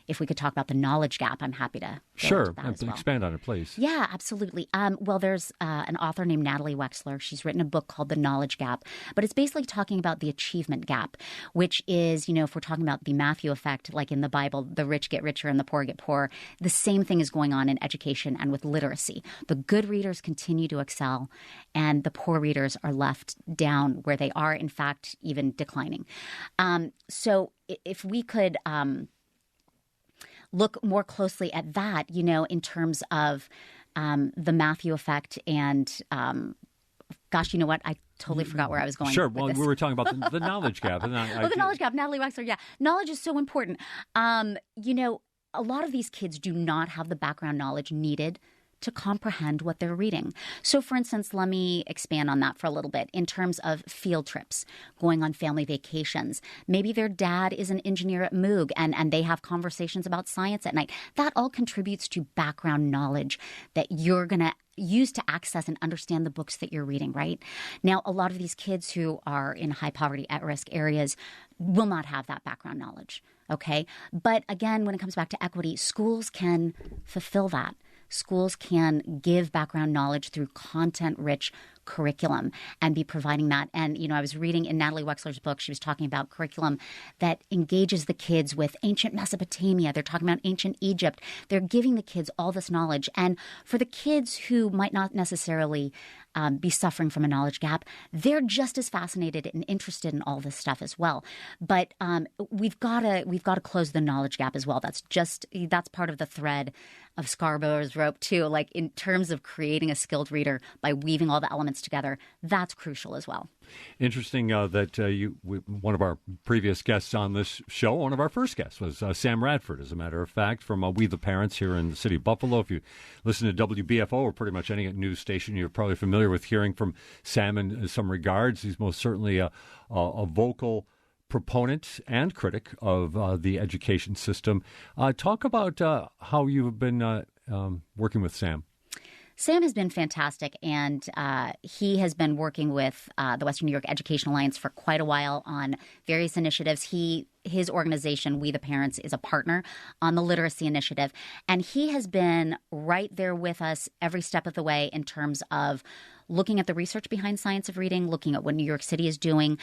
if we could talk about the knowledge gap, I'm happy to go into that as well. Expand on it, please. Yeah, absolutely. Well, there's an author named Natalie Wexler. She's written a book called The Knowledge Gap, but it's basically talking about the achievement gap, which is, if we're talking about the Matthew effect, like in the Bible, the rich get richer and the poor get poorer, the same thing is going on in education and with literacy. The good readers continue to excel, and the poor readers are left down where they are, in fact, even declining. So if we could look more closely at that, in terms of the Matthew effect and gosh, you know what? I totally forgot where I was going. Sure. Well, we were talking about the knowledge gap. And the knowledge gap. Natalie Wexler. Yeah. Knowledge is so important. A lot of these kids do not have the background knowledge needed to comprehend what they're reading. So, for instance, let me expand on that for a little bit in terms of field trips, going on family vacations. Maybe their dad is an engineer at Moog and they have conversations about science at night. That all contributes to background knowledge that you're going to use to access and understand the books that you're reading, right? Now, a lot of these kids who are in high poverty, at-risk areas will not have that background knowledge, okay? But again, when it comes back to equity, schools can fulfill that. Schools can give background knowledge through content-rich curriculum and be providing that. And, I was reading in Natalie Wexler's book, she was talking about curriculum that engages the kids with ancient Mesopotamia. They're talking about ancient Egypt. They're giving the kids all this knowledge. And for the kids who might not necessarily be suffering from a knowledge gap, they're just as fascinated and interested in all this stuff as well. But we've got to close the knowledge gap as well. That's part of the thread of Scarborough's rope too. Like in terms of creating a skilled reader by weaving all the elements together, that's crucial as well. Interesting that one of our previous guests on this show, one of our first guests was Sam Radford, as a matter of fact, from We the Parents here in the city of Buffalo. If you listen to WBFO or pretty much any news station, you're probably familiar with hearing from Sam in some regards. He's most certainly a vocal proponent and critic of the education system. Talk about how you've been working with Sam. Sam has been fantastic, and he has been working with the Western New York Education Alliance for quite a while on various initiatives. His organization, We the Parents, is a partner on the literacy initiative, and he has been right there with us every step of the way in terms of looking at the research behind science of reading, looking at what New York City is doing.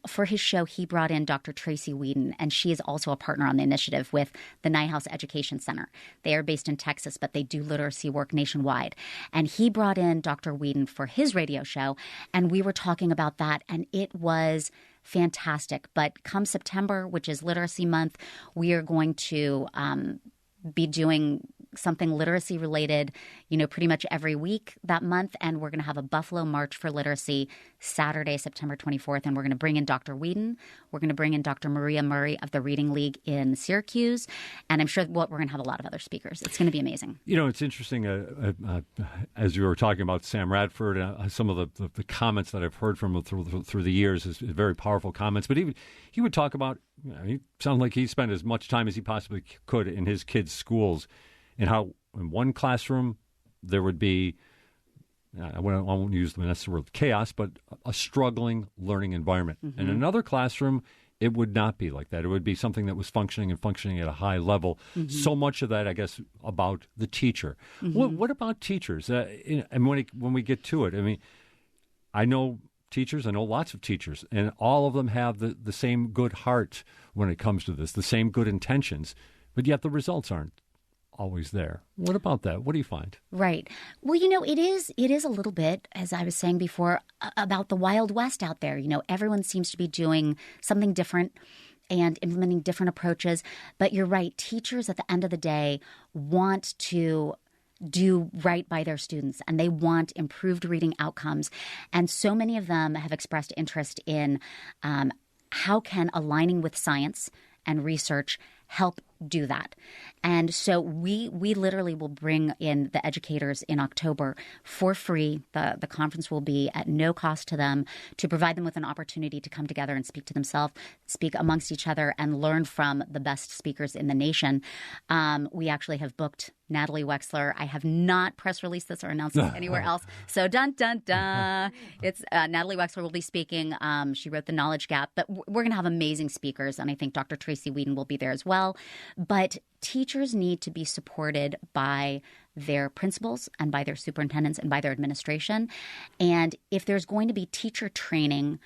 For his show, he brought in Dr. Tracy Whedon, and she is also a partner on the initiative with the Nyehouse Education Center. They are based in Texas, but they do literacy work nationwide. And he brought in Dr. Whedon for his radio show, and we were talking about that, and it was fantastic. But come September, which is Literacy Month, we are going to be doing something literacy related, pretty much every week that month. And we're going to have a Buffalo March for Literacy Saturday, September 24th. And we're going to bring in Dr. Whedon. We're going to bring in Dr. Maria Murray of the Reading League in Syracuse. And I'm sure we're going to have a lot of other speakers. It's going to be amazing. It's interesting, as you were talking about Sam Radford, some of the comments that I've heard from him through the years is very powerful comments. But he would talk about, he sounded like he spent as much time as he possibly could in his kids' schools, and how in one classroom there would be, I won't use the necessary word chaos, but a struggling learning environment. Mm-hmm. In another classroom, it would not be like that. It would be something that was functioning at a high level. Mm-hmm. So much of that, I guess, about the teacher. Mm-hmm. What about teachers? And when we get to it, I mean, I know teachers. I know lots of teachers, and all of them have the same good heart when it comes to this, the same good intentions, but yet the results aren't always there. What about that? What do you find? Right. Well, it is a little bit, as I was saying before, about the Wild West out there. Everyone seems to be doing something different and implementing different approaches. But you're right. Teachers at the end of the day want to do right by their students, and they want improved reading outcomes. And so many of them have expressed interest in how can aligning with science and research help do that. And so we literally will bring in the educators in October for free. The conference will be at no cost to them, to provide them with an opportunity to come together and speak to themselves, speak amongst each other, and learn from the best speakers in the nation. We actually have booked Natalie Wexler. I have not press released this or announced this anywhere else. So dun, dun, dun. It's Natalie Wexler will be speaking. She wrote The Knowledge Gap. But we're going to have amazing speakers, and I think Dr. Tracy Whedon will be there as well. But teachers need to be supported by their principals and by their superintendents and by their administration. And if there's going to be teacher training,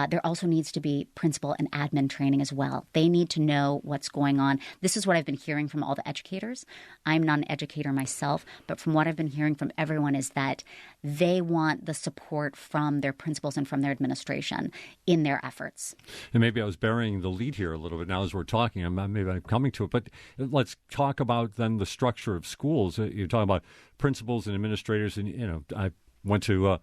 there also needs to be principal and admin training as well. They need to know what's going on. This is what I've been hearing from all the educators. I'm not an educator myself, but from what I've been hearing from everyone is that they want the support from their principals and from their administration in their efforts. And maybe I was burying the lead here a little bit now as we're talking. Maybe I'm coming to it, but let's talk about then the structure of schools. You're talking about principals and administrators, and I went to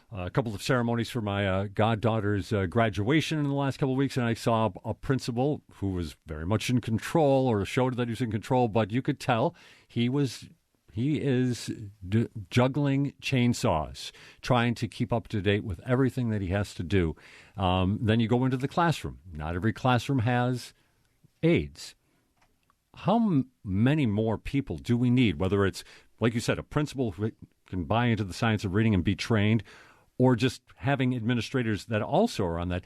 a couple of ceremonies for my goddaughter's graduation in the last couple of weeks, and I saw a principal who was very much in control, or showed that he was in control, but you could tell he is juggling chainsaws, trying to keep up to date with everything that he has to do. Then you go into the classroom. Not every classroom has aides. How many more people do we need, whether it's, like you said, a principal who can buy into the science of reading and be trained, or just having administrators that also are on that?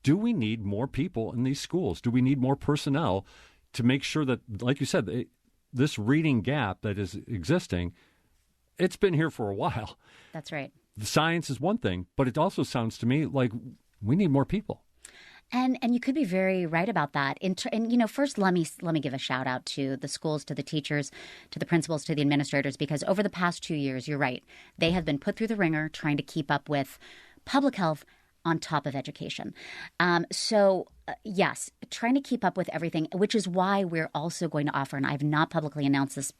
Do we need more people in these schools? Do we need more personnel to make sure that, like you said, this reading gap that is existing, it's been here for a while. That's right. The science is one thing, but it also sounds to me like we need more people. And you could be very right about that. First, let me give a shout out to the schools, to the teachers, to the principals, to the administrators, because over the past 2 years, you're right, they have been put through the ringer trying to keep up with public health on top of education. Yes, trying to keep up with everything, which is why we're also going to offer, and I've not publicly announced this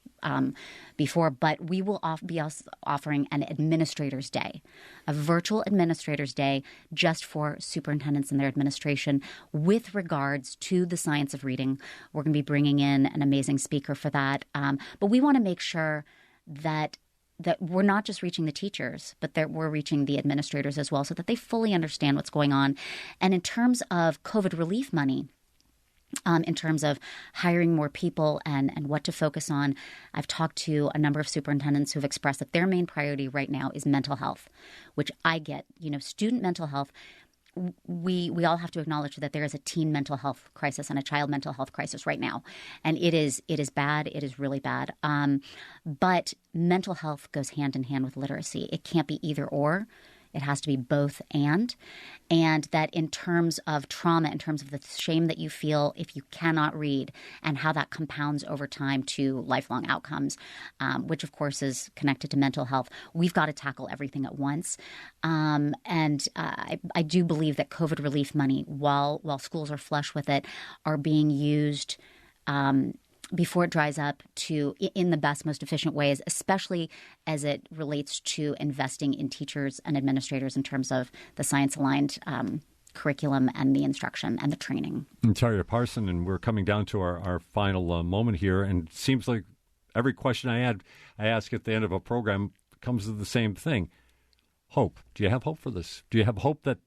before, but we will be offering an Administrators Day, a virtual Administrators Day just for superintendents and their administration with regards to the science of reading. We're going to be bringing in an amazing speaker for that. But we want to make sure that we're not just reaching the teachers, but that we're reaching the administrators as well, so that they fully understand what's going on. And in terms of COVID relief money, in terms of hiring more people and what to focus on, I've talked to a number of superintendents who've expressed that their main priority right now is mental health, which I get. Student mental health. We all have to acknowledge that there is a teen mental health crisis and a child mental health crisis right now. And it is bad. It is really bad. But mental health goes hand in hand with literacy. It can't be either or. It has to be both and that in terms of trauma, in terms of the shame that you feel if you cannot read and how that compounds over time to lifelong outcomes, which of course is connected to mental health, we've got to tackle everything at once. I do believe that COVID relief money, while schools are flush with it, are being used before it dries up in the best, most efficient ways, especially as it relates to investing in teachers and administrators in terms of the science-aligned curriculum and the instruction and the training. And Tarja Parssinen, and we're coming down to our final moment here, and it seems like every question I ask at the end of a program comes to the same thing. Hope. Do you have hope for this? Do you have hope that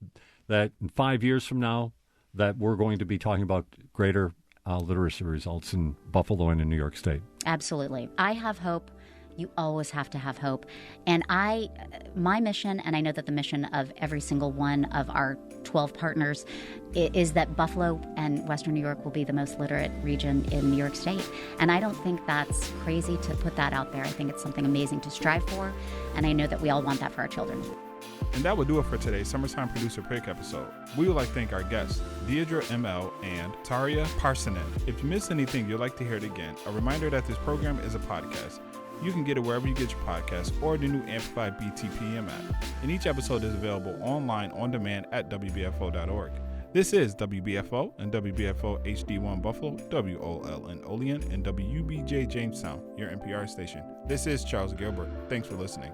in 5 years from now that we're going to be talking about greater literacy results in Buffalo and in New York State? Absolutely. I have hope. You always have to have hope. And my mission, and I know that the mission of every single one of our 12 partners, is that Buffalo and Western New York will be the most literate region in New York State. And I don't think that's crazy to put that out there. I think it's something amazing to strive for. And I know that we all want that for our children. And that will do it for today's Summertime Producer Pick episode. We would like to thank our guests, Deidra, EmEl, and Tarja Parssinen. If you missed anything, you'd like to hear it again, a reminder that this program is a podcast. You can get it wherever you get your podcasts or the new Amplified BTPM app. And each episode is available online on demand at WBFO.org. This is WBFO and WBFO HD1 Buffalo, WOLN Olean, and WBJ Jamestown, your NPR station. This is Charles Gilbert. Thanks for listening.